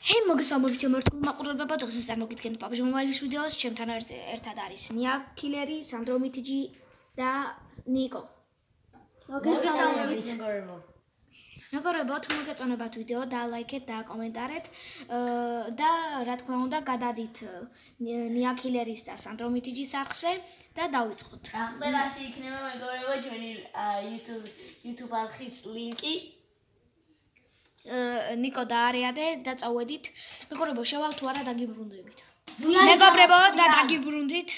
Hei, მოგესალმებით ჩემართულ მაყურებლებო, დღეს მე წარმოგიდგენთ PUBG Mobile-ის ვიდეოს, ჩემთან ერთად არის ნია კილერი, სანდრო მითიჯი და ნიკო. მოგესალმებით მეგობრებო. მეგობრებო, თუ მოგეწონებათ ვიდეო, დაალაიქეთ და კომენტარეთ და რა თქმა უნდა, გადადით ნია კილერის და სანდრო მითიჯის არხზე და დავიწყოთ. აღწერაში იქნება მეგობრებო ჩვენი YouTube არხის ლინკი. ნიკო და არეადე და წავედით. მეგობრებო, შევალ თუ არა დაგიბრუნდებით. მეგობრებო და დაგიბრუნდით.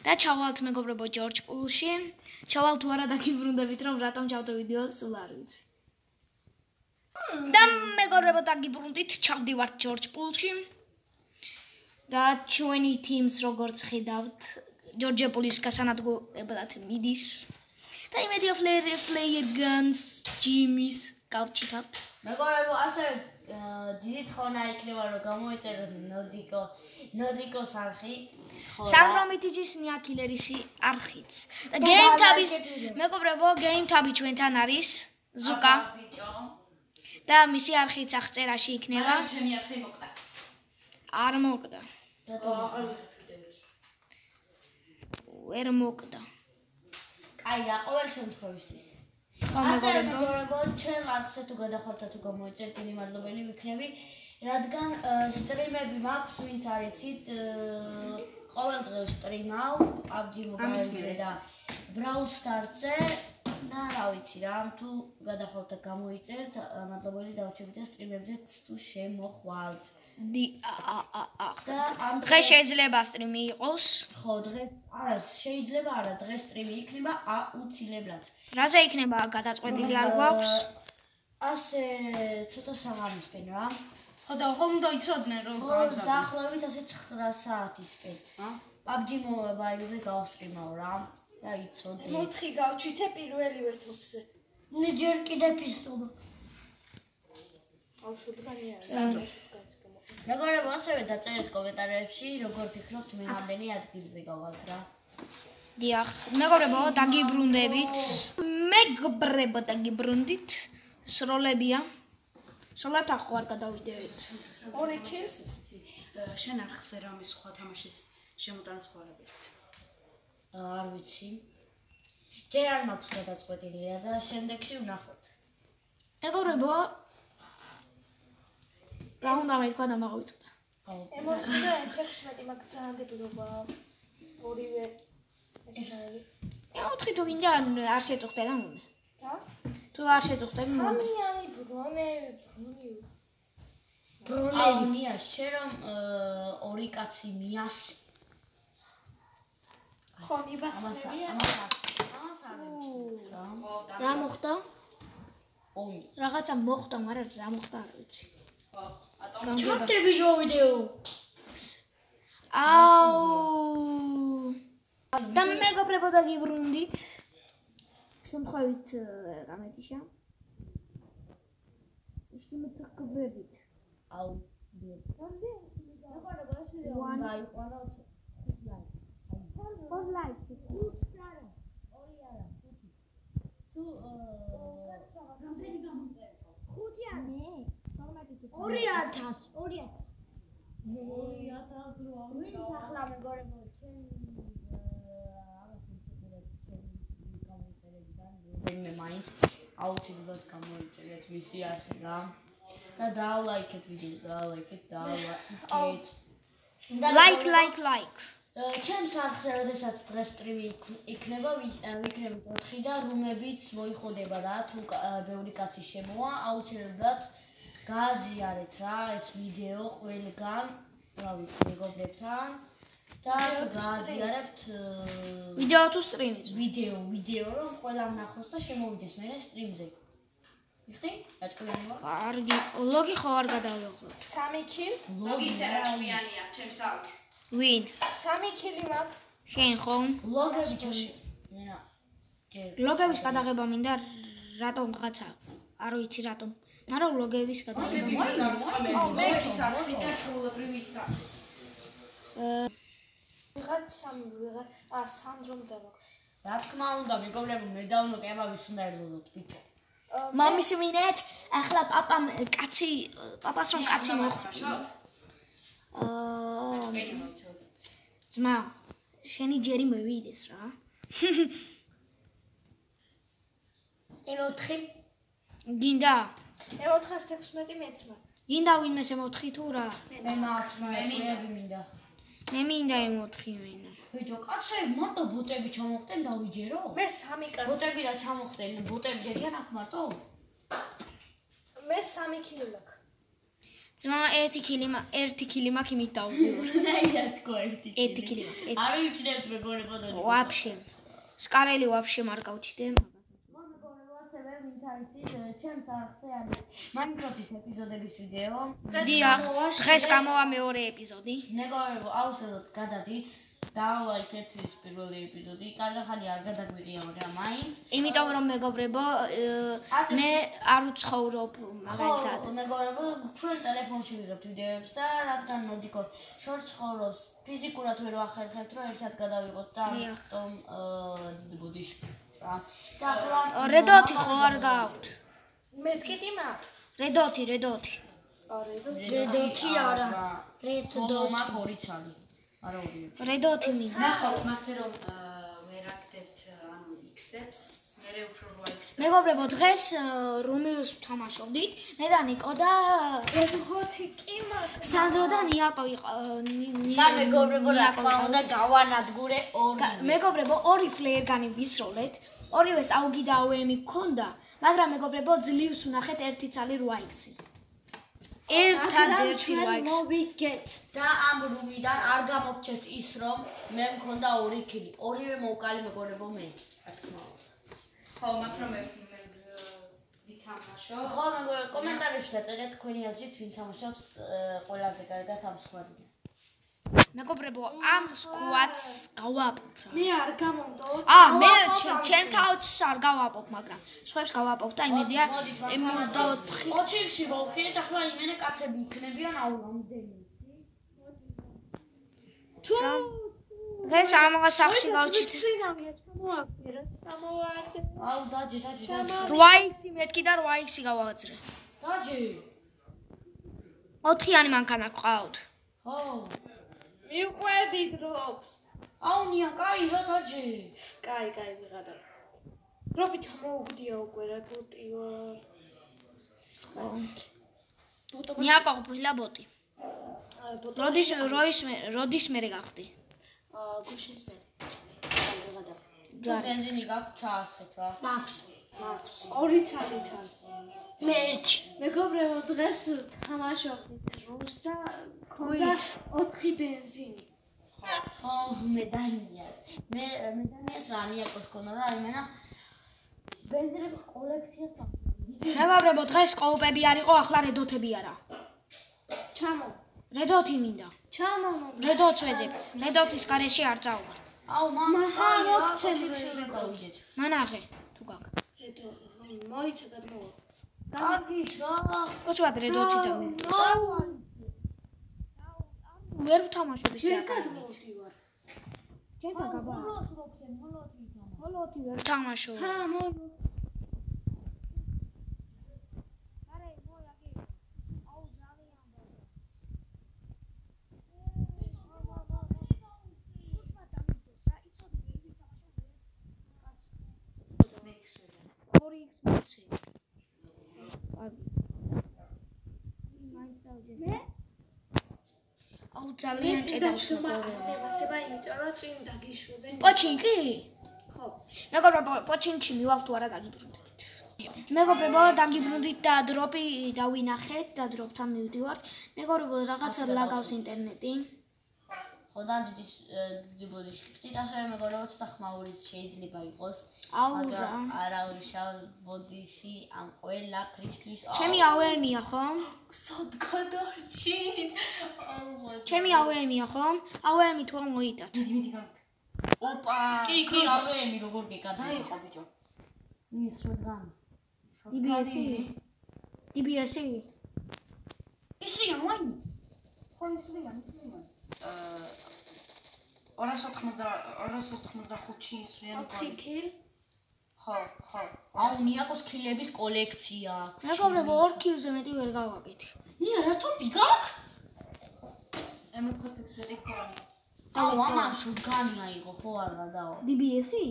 და ჩავალთ მეგობრებო ჯორჯ პულში. ჩავალ თუ არა დაგიბრუნდებით, რომ რატომ ჩავდე ვიდეოს სულ არ ვიცი. და მეგობრებო დაგიბრუნდით, ჩავდივართ ჯორჯ პულში. და ჩვენი teams როგორც ხედავთ, ჯორჯ პულის გასანადგურებლად მიდის. და იმედია player guns Jimmy's გავჩიქავთ. მეგობრებო, ასე დიდი თხოვნა იქნება რომ გამოიწეროთ ნოდიკოს არხი. სანდრო მითიჯის ნია კილერის არხიც. და game tab-ის მეგობრებო, game tab-ი ჩვენთან არის ზუკა. და მისი არხიც აღწერაში იქნება. ჩემი არხი მოკდა. არ მოკდა. ვერ მოკდა. აი და ყოველ შემთხვევისთვის. ასე მეგობრებო, ჩემ არხზე თუ გადახართ თუ გამოიწერთ, დიდი მადლობელი ვიქნები, რადგან სტრიმები მაქვს, ვინც არ იცით, ყოველ დღე სტრიმავ PUBG Mobile-ზე და Brawl Stars-ზე და რა ვიცი რა, თუ გადახართ და გამოიწერთ, მადლობელი დავუჩებით და სტრიმებზე თუ შემოხვალთ. დღეს შეიძლება სტრიმი იყოს. ხო, დღეს არა, შეიძლება არა, დღეს სტრიმი იქნება აუცილებლად. რაზე იქნება გადაწყვეტილი არ გვაქვს? ასე ცოტა საღამოსკენ რა. ხო და ხომ უნდა იცოდნენ რომ დაახლოებით ასე 9 საათისკენ. PUBG Mobile-ზე გავსტრიმავ რა. და იცოდე. 4 გავჩითე პირველივე თოფზე. მე ჯერ კიდე პისტოლა. ავშუდგანია. სანდროშუდგანს მეგობრებო, ასევე დაწერეთ კომენტარებში, როგორ ფიქრობთ მე რამდენი ადგილზე გავალთ რა. დიახ, მეგობრებო, დაგიბრუნდებით. მეგობრებო, დაგიბრუნდით. სროლებია. სროლებთ ახლა არ გადავიდეთ. 2 kills. შენ არხზე რამე სხვა თამაშის შემოტანის ხوارები. არ ვიცი. ჯერ არ მაქვს გადაწყვეტილია და შემდეგში ვნახოთ. მეგობრებო, რა უნდა მეთქვა და მაღვიწყდა. ემოთი და 16 მაგ ძალიან გეტყობა. ორივე ეჟარი. ემოთი თუ გინდა არ შეწუხდე და მომე. რა? თუ არ შეწუხდე მომე. სამიანი ბრონე. აუ ნია, შენ რომ ორი კაცი მიას ხო, იბასებია. ამას არ ვიცი რა. რა მოხდა? ომი. რაღაცა მოხდა, მაგრამ რა მოხდა არ ვიცი. ჩარტები რო ვიდეო. აუ. და მეგობრებო დაგიბრუნდით. შემთხვევით გამეთიშა. შემთხვევით. აუ. რამდენი? მეგობრებო, ეს ვიდეო დაიყვანა 5 ლაიქს. 4 ლაიქს. 5 არა. 2 არა, 5. თუ რამდენი გამოწერე? 5 არა. 2000. 2000 რო ვინ ახლა მეგობრებო, ჩემ მე მაინც აუცილებლად გამოიწერეთ მისი არხი რა. და დაალაიქეთ ვიდეო, დაალაიქეთ. ლაიქ. ჩემს არხზე როდესაც დღეს სტრიმი იქნება, ვიქნებით 4 და რუმებიც მოიხოდება რა, თუ ბევრი კაცი შემოვა, აუცილებლად გააზიარეთ რა ეს ვიდეო ყველგან, რა ვიცი, მეგობრებთან და გააზიარებთ ვიდეო თუ სტრიმიც? ვიდეო რომ ყველა ნახოს და შემოვიდეს მე სტრიმზე. მიხდი? აჭკულიანია? კარგი, ლოგი ხო არ გადავიღო. 3 kill. ლოგი სერაჭვიანია, ჩემს ალთ. ვინ? 3 kill მაქვს. შენ ხომ? ლოგები ჩვენი. მენა. ლოგების გადაღება მინდა რატომღაცა. არ ვიცი რატომ. მაგრამ ლოგების გადაღება. ლოგების არხი და ჩვეულებრივი სახე. სანდრომ დავაკ. რა თქმა უნდა, მეგობრებო, მე დავნო კებაბის უნდა ელოდოთ ბიჭო. მამის მინეთ, ახლა პაპას რომ კაცი მოხვდა. ძმა, შენი ჯერი მოვიდეს რა. M4. გინდა? M416 მეცმა. გინდა ვინმე M4 თუ რა? მე მაქვს მეები მინდა. მე მინდა M4 მენა. ბიჭო, კაცები მარტო ბოტები ჩამოხდნენ დავიჯერო? მე 3 კაცი. ბოტები რა ჩამოხდნენ? ბოტები ჯერიან აქ მარტო? მე 3 კილი მაქვს. ძმა, 1 კილი მაქვს იმით დავდივარ. ნაირად თქო 1 კილი მაქვს. არ ვიჩნევთ მეგობრებო. ვაფშე. სკარელი ვაფშე არ გავჩიტე. ჩემს არხზე არის Minecraft-ის ეპიზოდების ვიდეო. დიახ, დღეს გამოვა მეორე ეპიზოდი. მეგობრებო, აუცილებლად გადადით, დალაიქეთ ეს პირველი ეპიზოდი. კარგახანი არ გადაგვიღია, მაგრამ მაინც. იმიტომ რომ მეგობრებო, მე არ უცხოვრობ მაგალითად. ხო, მეგობრებო, ჩვენ ტელეფონში ვიღებთ ვიდეოებს და რადგან მოდიკო შორს ცხოვრობს, ფიზიკურად ვერ ვახერხებთ, რომ ერთად გადავიღოთ და ამიტომ ბოდიში რა. და ახლა რედოთი ხო არ გააქვთ? მეთქიტი მაქვს. რედოთი. რედოთი არა. რედო მაქვს 2 ცალი. არა 2. რედოთი მინდა. ნახავთ მასე რომ ვერ აკეთებთ ანუ X-ებს, მე უფრო ლაიქს. მეგობრებო, დღეს რომიოს ვთამაშობდით. მე და ნიკო და რედოთი კი მაქვს. სანდრო და ნიაკო იყო. და მეგობრებო, რა თქმა უნდა, გავანადგურე 2. მეგობრებო, 2 ფლეირგანი ვისროლეთ. ორივეს აუგი და AOM გქონდა, მაგრამ მეგობრებო, ძლივს ვნახეთ 1 ცალი 8x. ერთადერთი 8x. მოვიგეთ. და ამ რუმიდან არ გამოგჩეთ ის რომ მე მქონდა 2 კილი. ორივე მოვკალი მეგობრებო მე. რა თქმა უნდა. ხო, მაგრამ მე ვითამაშო. ხო, მეგობრებო, კომენტარებში დაწერეთ თქვენი აზრით, ვინ თამაშობს ყველაზე კარგად ამ სკვადიდან. მეგობრებო, ამ სკვადს გავაპობ რა. მე არ გამომდო. მე ჩემ თავს არ გავაპობ, მაგრამ სხვებს გავაპობ და იმედია 64. ოჩილში მოვხილეთ, ახლა იმენე კაცები იქნებიან აულამდენი. თუ დღეს ამას სახში გავჩით. ფრინავია ჩამოაგდე რა. ჩამოაგდე. აუ დაჯე. 8x მეთქი და 8x გავაძრე. დაჯე. 4-იანი მანქანა გყავთ. ხო. მიყვები დროპს. აუ ნია, კაი რა დაჯე. კაი ვიღადა. დროპი ჩამოუგდია უკვე რა ბოტიო. ნიაკო ყოფილა ბოტი. როდის მე გახდი? გუშინს მე. ვიღადა. ბენზინი გაქვს ჩაასხეთ რა. მაქვს. 2 ცალითან. მე 1. მეგობრებო, დღეს თამაშობდით რუმს და ქონდა 4 ბენზინი. ხო, მე დანიას. მე დანიას რა ნიაკოს ქონდა და იმენა ბენზინების კოლექციას აქვს. მეგობრებო, დღეს კოუპები არ იყო, ახლა რედოთები არა. ჩამო. რედოთი მინდა. ჩამო. რედოთს ვეძებ. რედოთის გარეშე არ წავალ. აუ მაჰა მოგცემ გავიდეთ. მანახე, თუ გაგ. რედო მოიცა და მოვა. კარგი რა. ოჩვად რედოთი და მე. ვერ ვთამაშობ ისე. შეგად მოვდივარ. ჯერდა გაბა. მოლოთი ვერ ვთამაშობ. ჰა, მოლო. აუ ძალიან ჭედავს მოგება, იმიტომ რომ წინ დაგიშვებენ. პოჩინკი? ხო. მეგობრებო, პოჩინკში მივალ თუ არა დაგიბრუნდებით. მეგობრებო, დაგიბრუნდით და დროპი დავინახეთ და დროპთან მივდივართ. მეგობრებო, რაღაცა ლაგავს ინტერნეტი. ხო და დიდი ბოდიში ხდით, ასევე მეგობრებო, ცოტა ხმაურიც შეიძლება იყოს. აუ რა. არა უშავ ბოდიში ამ ყველა ფრისთვის. ჩემი AOM-ია ხო? სოდგადარჩით. ჩემი AOM-ია ხო? AOM-ი თუ მოიტათ. მიდი გავთ. ოპა. კი, ავეები როგორ გეკადრე იყო ბიჭო. ის რადგან. DBS-ი? ისია მაინც. ხო ისია. 285-ში ისვიან 4 კილ. ხო. აუ ნიაკოს ქილების კოლექცია. მეგობრებო 2 კილოზე მეტი ვერ გავაკეთე. ნია რა თოპი გაკ? M96 ქონი. აუ ამან შუდგანი აიღო ხო არა დაო. DBS-ი?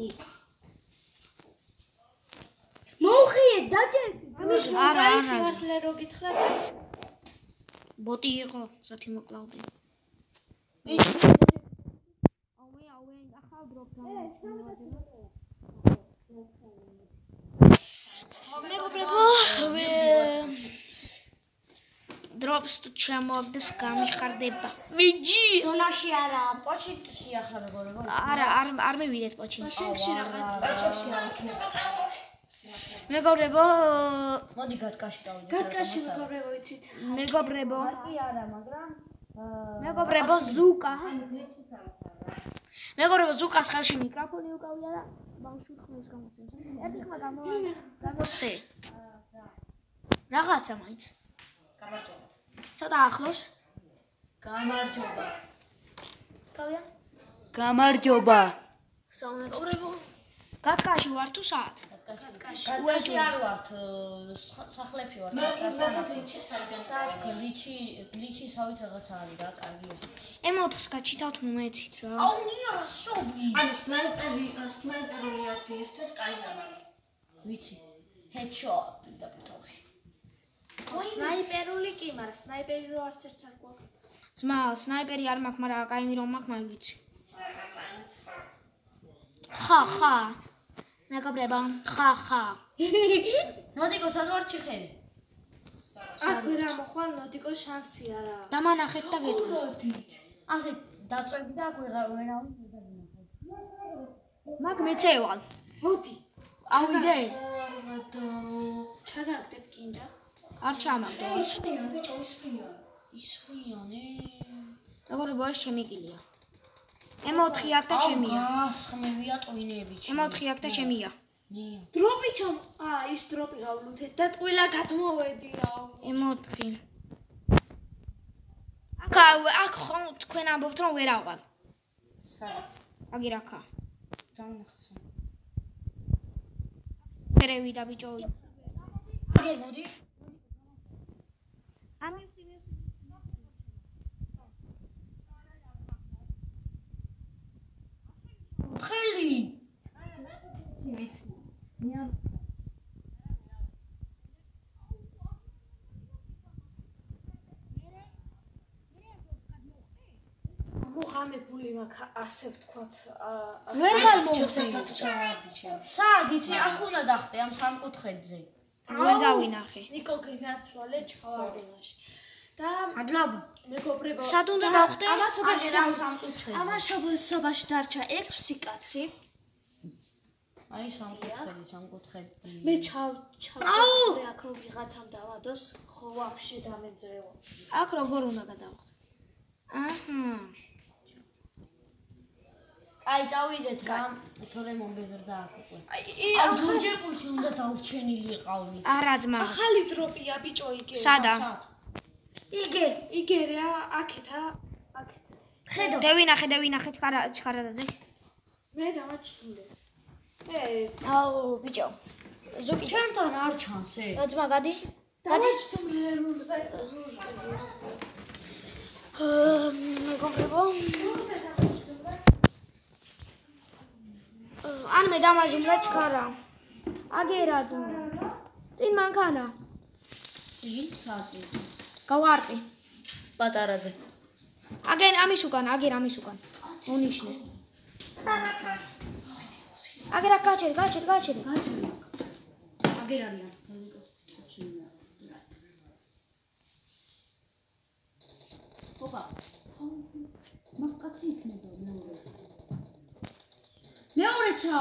მოუხიე დაჭერდი. არა, სიმართლე რო გითხრა კაც. ბოტი იყო, საათი მოკლავდი. აუე, ახალ დროპს მეგობრებო, დროპს თუ ჩამოაგდებს გამიხარდება. ვიჯი! ზონაში არა, პოჩინკში ახლა მეგობრებო. არა, არ მივიდეთ პოჩინკში. პოჩინკში რა იქნება. მეგობრებო, მოდი გატკაში დავიდეთ. გატკაში მეგობრებო იცით. მეგობრებო, კი არა, მაგრამ მეგობრებო ზუკა. მეგობრებო ზუკას ხელში მიკროფონი უკავია და ბავშვი ხმებს გამოცემს. ერთი ხმა გამოსე. რაღაცა მაინც. გამარჯობა. ცოტა ახლოს. გამარჯობა. კავია. გამარჯობა. მეგობრებო, გატკაში ვარ თუ საათ? გატკაში არ ვართ, სახლებში ვართ. გატკაში საიდან და გლიჩი სავით რაღაცა არის რა, კარგია. M4-ს გაჩითავთ მომეცით რა. აუ ნია რა შობი. ანუ სნაიპერული აქტიისთვის კაი ამალი. ვიცი. headshot და პიტოში. სნაიპერული კი, მაგრამ სნაიპერი რო არც ერთს არ გვაქვს. ძმა, სნაიპერი არ მაქვს, მაგრამ კაიმი რომ მაქვს, მაგიცი. ხა. მეგობრებო, ხა. ნოდიკო სად ვარ ჩიხერი? აქ ვერ ამოხვალ ნოდიკო შანსი არა. დამანახეთ და გეტყვი. ასე დაწვევი და აქ ვერავინ მაგ მეცევალ. მოდი. ავიდე. ჩაგაგდებ კიდე. არ ჩამაგდო. ისხიანე. მეგობრებო, ეს ჩემი კილია. M4 აქ და ჩემია. სხმევია ტვინები. M4 აქ და ჩემია. დროპი ის დროპი გავლუთეთ და ტყვილა გადმოვედი რა. M4. აქ ხომ თქვენ ამბობთ რომ ვერ ავალ. სად? აგი რაკა. დამნახსა. ერევი და ბიჭო. აგერ მოდი. ხელი. ვიცი. მოხამებული მაქვს ასე ვთქვათ. ვერ გამომწე. სად იცი აქ უნდა დახტე ამ სამკუთხედზე. ვერ დავინახე. ნიკო გენაცვალე ჩავარდენაში. და ადლაბა. მეგობრებო, სად უნდა დავხტე? ამასობაში ამ სამკუთხედზე. ამასობაში დარჩა 6 კაცი. აი სამკუთხედი. მე ჩავწევდი აქ რომ ვიღაცამ დავადოს, ხო ვაფშე დამეძრევა. აქ როგორ უნდა გადავხდე? აჰა. აი წავიდეთ რა, თორე მომბეზრდა აქ უკვე. აი ამ ჯურჯეკულში უნდა დაურჩენილი იყავით. არა ძმა. ახალი დროპია ბიჭო იგე. სადა? იგერა აქეთა. ხედო. დევინახე ჩქარადაძე. მე დამაჩნდე. აუ ბიჭო. ზუკი ჩემთან არ ჩანს ე. ძმა გადი. დამაჩნდე რულზე. მეგობრებო. ან მე დამაჟიმდა ჩქარა. აგერა ძმა. წინ მანქანა. წინ საწინ. გავარტყი. პატარაზე. აგენ ამის უკან. უნიშნე. აგერა გაჩერე. აგერ არიან. ოპა. მაგკაცი იქნება მეორე. მეორეცა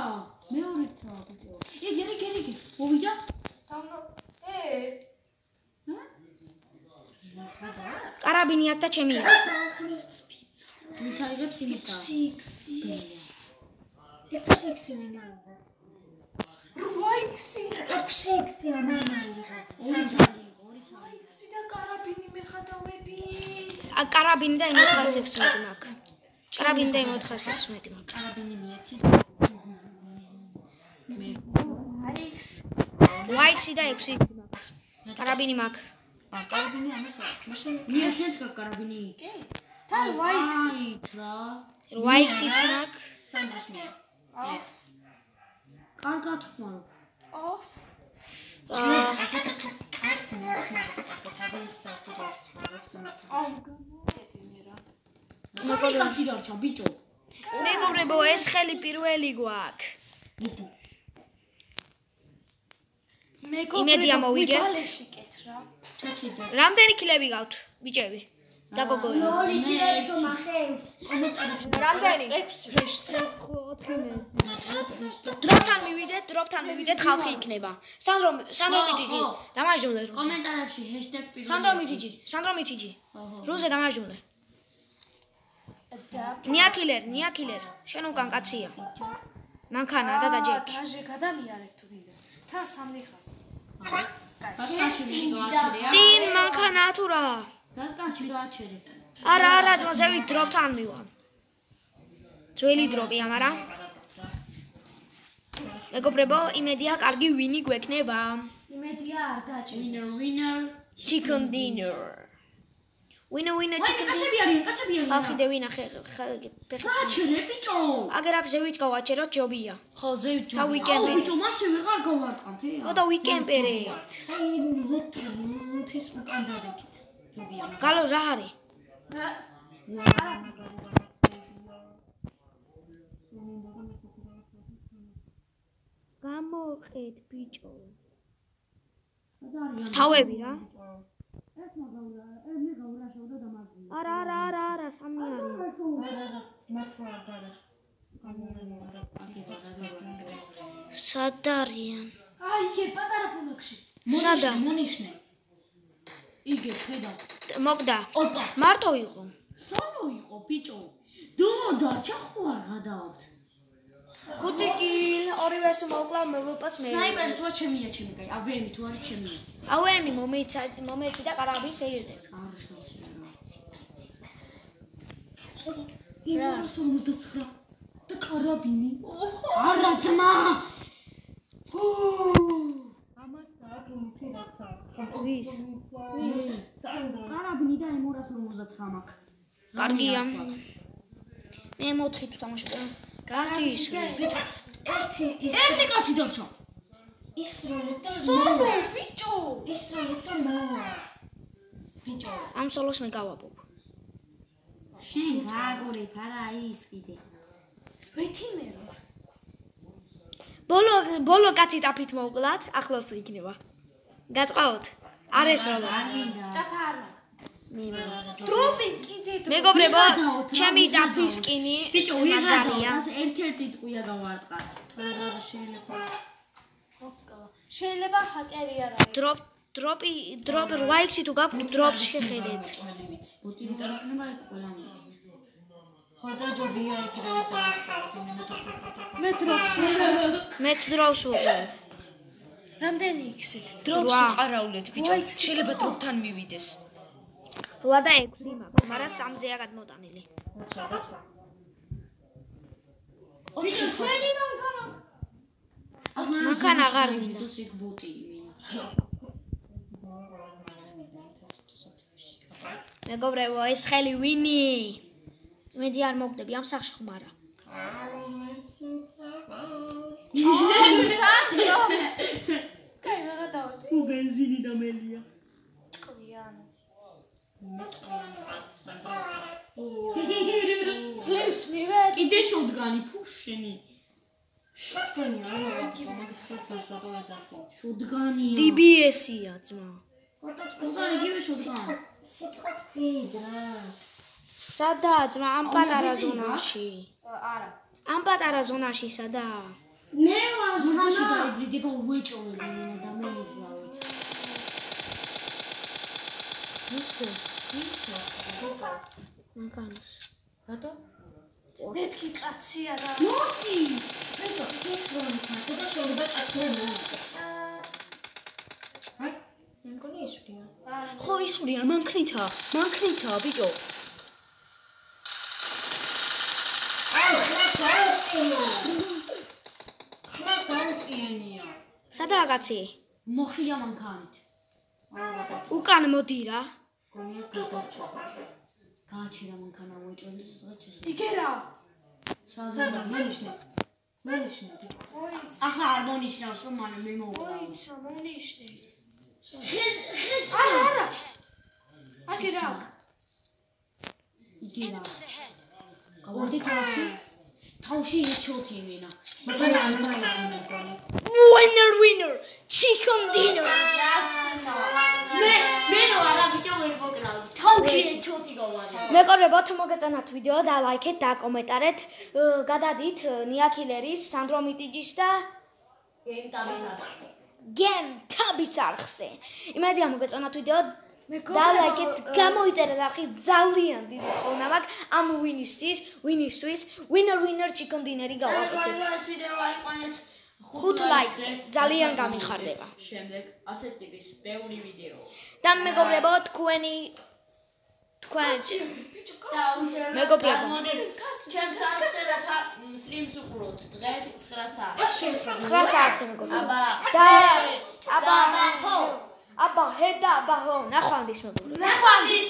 ბიჭო. იგი. მოვიდა? კარაბინი აქ და ჩემია. ვინც აიღებს იმისა? და კარაბინი მეხატავებით. კარაბინი და M416 მაქვს. კარაბინი მიეცი. მე Whites. Whites-ი და 6 მაქვს. კარაბინი მაქვს. კარაბინი ამას აქვს. მაშინ ნია შენს კარაბინი? კი. თან ვაიცი. რა? Whites-იც მაქვს. სანდრას მე. კარგად ხმარო. Off. სამი კაცი დარჩა ბიჭო. მეგობრებო, ეს ხელი პირველი გვაქვს. იმედია მოვიგებთ. გალეში კეთრა. ჩაჩიდა. რამდენი კილები გაქვთ, ბიჭები? და გოგოები. ორი კილები მახევ. რამდენი? 6. დროპთან მივიდეთ, ხალხი იქნება. სანდრო მითიჯი, დამაჯდომდე. კომენტარებში ჰეშტეგ პირველი. სანდრო მითიჯი. რუზე დამაჯდომდე. ნია კილერ. შენ უკან კაცია. მანქანა და დაჯექი. დაჟე გადამიარეთ თუ გინდა. თან სამნი ხარ. კაცი ვიგაჩერია. წინ მანქანა თუ რა? და კაცი გააჩერე. არა, ძმა ზევით დროპთან მივა. ძველი დროპია, მაგრამ მეგობრებო, იმედია კარგი ვინი გვექნება. იმედია არ გაჭირდა. Winner. Chicken dinner. Winner chicken dinner. კაცები არიან. ხალხი დევინა ფეხის. გააჩერე ბიჭო. აგერ აქ ზევით გავაჩეროთ ჯობია. ხო ზევით და ვიკემპერეთ. ბიჭო, მასე ვეღარ გავარტყამთ. ხო და ვიკემპერეთ. აი ლოთის უკან დადეკით. ჯობია. გალო რა არის? გამოყეთ ბიჭო. თავები რა? არა, სამი არის. სად არიან? აი, იგე პატარა ფუნოქში. სადა? მონიშნე. იგე ხედავ. მოკდა. ოპა. მარტო იყო. სანო იყო ბიჭო. დო დარჩა ხო არ გადავთ. 5 კილ, ორივე თუ მოვკლა მოვიპას მე. სნაიპერი თუ ჩემია ჩემი კაი, ავენი თუ არის ჩემია. ავემი მომეცი და კარაბინი შეიძებ. არ შეიძლება. 259 და კარაბინი. არა ძმა. ამას აქვს მითინაცა. ვის? კარაბინი და 259 მაქვს. კარგია. მე მოთხი თუ თამაშობ. გასის. ერთი კაცი დარჩა. სოლო ბიჭო. ბიჭო, ამ სოლოს მე გავაპობ. შენ გააგორებ არა ის კიდე. ვეთიმეროთ. ბოლო კაცი ტაფით მოვკლათ, ახლოს იქნება. გაწყავთ? არ ესროლოთ. და ფარმა. მე დროპი კიდე მეგობრებო, ჩემი ტაფის სკინი ბიჭო, ვიღადია. ერთ-ერთი ტყვია გავარტყათ. არა შეიძლება. შეიძლება ჰაკერი არ არის. დროპ რვაიქსი თუ გაქვთ, დროპს შეხედეთ. ბოტი რო იქნება ეგ ყველა მის. ხო და ჯობია იქ რა დაახავთ, მე დროპს მეც დროს ვუყურებ. რამდენი იქცეთ? დროპს უყარავლეთ ბიჭო, შეიძლება დროპთან მივიდეს. 8 და 6 მაქვს, მაგრამ 3-ზეა გადმოტანილი. ბიჭო, შენი მანქანა აღარ მინდა. ეს ეგ ბოტი ვინ. მეგობრებო, ეს ხელი ვინი? იმედი არ მოგდები ამ სახში ხმარა. კაი, რა გადავდი? უ ბენზინი და მელია. ყლიანი. ძებს მივედი. კიდე შოდგანი ფუშენი. შოტგანი არა, მაგის შოტგანს რატო ეძახი? შოდგანია. DBS-ია ძმა. ხოდა იგივე შოდგანი. სიტყვა თქვით რა. სადაა ძმა ამ პატარა ზონაში? არა. ამ პატარა ზონაში სადაა? მე ზონაში დაიბრიდება უეჭოველი მენა და მე იზავით. მანქანას. რატო? მეთქი კაცია და მოდი. ბიჭო, ის რომ თასო და შეიძლება კაცია მოუწევს. აი, მე მგონი ისვრია. ხო ისვრიან მანქნითა ბიჭო. ხმას გაუწიანია. სადაა კაცი? მოხია მანქანით. უკან მოდი რა. გონია გადარჩა. გააჩერა მანქანა მოიჭოდეს ზღაჩეს. იგე რა? სადაა მონიშნე. ახლა არ მონიშნავს რომ მანე მე მოვიდა. მოიცა, მონიშნე. ხეს. არა. აკე რა? იგე რა. გავარდი თავში ეჩოთი მინა. მაგრამ არ მაიგონებონი. Winner, chicken dinner. მე რო არა ბიჭო ვერ მოკრავდი. თავში ეჩოთი გავარდი. მეგობრებო, თუ მოგეწონათ ვიდეო და ლაიქეთ და კომენტარეთ. გადადით ნიაქილერის, სანდრო მიტიჯის და Game Tabis არხზე. იმედია მოგეწონათ ვიდეო და ლაიქეთ, გამოიწერეთ არხი ძალიან დიდი თხოვნა მაქვს ამ ვინისთვის, winner chicken dinner-ი გავაკეთეთ. ეს ვიდეო აიყვანეთ 5 ლაიქს ძალიან გამიხარდება. შემდეგ ასეთ ტიპის ბევრი ვიდეო. და მეგობრებო, თქვენ მეგობრებო, ჩემს არხზე სტრიმს უყუროთ დღეს 9 საათში. 9 საათზე მეგობრებო. და აბა ჰედა აბა ჰო, ნახვამდის მეგობრებო. ნახვამდის